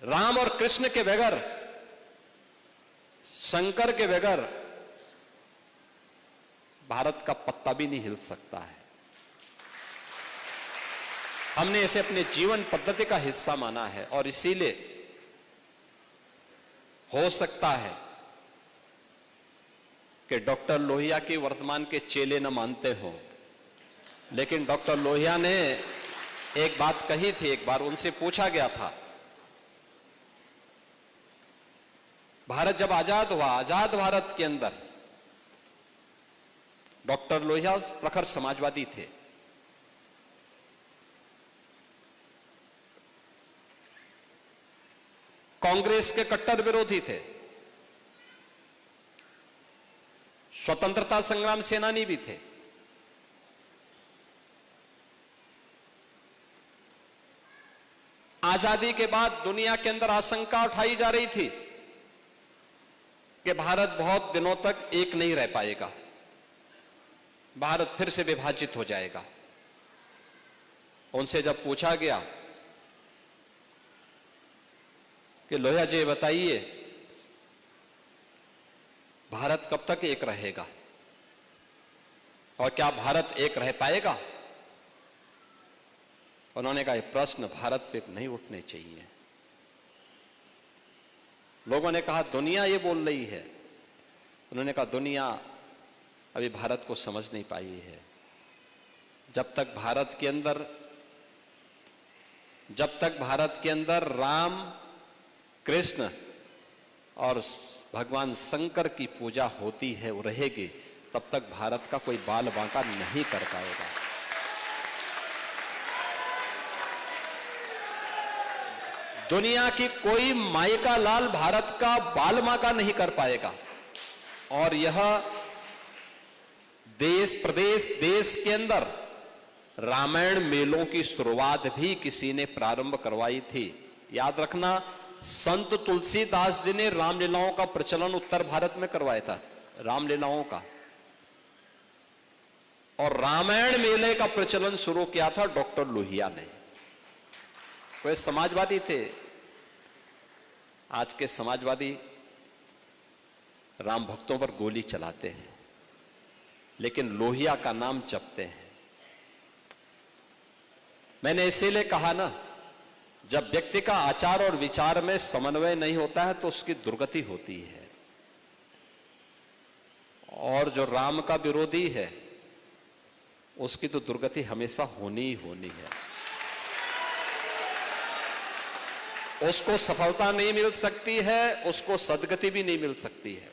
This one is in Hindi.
राम और कृष्ण के बगैर, शंकर के बगैर भारत का पत्ता भी नहीं हिल सकता है। हमने इसे अपने जीवन पद्धति का हिस्सा माना है और इसीलिए हो सकता है कि डॉक्टर लोहिया की वर्तमान के चेले न मानते हो, लेकिन डॉक्टर लोहिया ने एक बात कही थी। एक बार उनसे पूछा गया था, भारत जब आजाद हुआ, आजाद भारत के अंदर डॉक्टर लोहिया प्रखर समाजवादी थे। कांग्रेस के कट्टर विरोधी थे, स्वतंत्रता संग्राम सेनानी भी थे। आजादी के बाद दुनिया के अंदर आशंका उठाई जा रही थी कि भारत बहुत दिनों तक एक नहीं रह पाएगा, भारत फिर से विभाजित हो जाएगा। उनसे जब पूछा गया कि लोहिया जी बताइए, भारत कब तक एक रहेगा और क्या भारत एक रह पाएगा? उन्होंने कहा, यह प्रश्न भारत पे नहीं उठने चाहिए। लोगों ने कहा, दुनिया ये बोल रही है। उन्होंने कहा, दुनिया अभी भारत को समझ नहीं पाई है। जब तक भारत के अंदर राम, कृष्ण और भगवान शंकर की पूजा होती है, वो रहेगी, तब तक भारत का कोई बाल बांका नहीं कर पाएगा। दुनिया की कोई माई का लाल भारत का बाल बांका नहीं कर पाएगा। और यह देश प्रदेश देश के अंदर रामायण मेलों की शुरुआत भी किसी ने प्रारंभ करवाई थी। याद रखना, संत तुलसीदास जी ने रामलीलाओं का प्रचलन उत्तर भारत में करवाया था, रामलीलाओं का। और रामायण मेले का प्रचलन शुरू किया था डॉक्टर लोहिया ने। वे समाजवादी थे। आज के समाजवादी राम भक्तों पर गोली चलाते हैं, लेकिन लोहिया का नाम जपते हैं। मैंने इसीलिए कहा ना, जब व्यक्ति का आचार और विचार में समन्वय नहीं होता है तो उसकी दुर्गति होती है। और जो राम का विरोधी है उसकी तो दुर्गति हमेशा होनी ही होनी है। उसको सफलता नहीं मिल सकती है, उसको सद्गति भी नहीं मिल सकती है।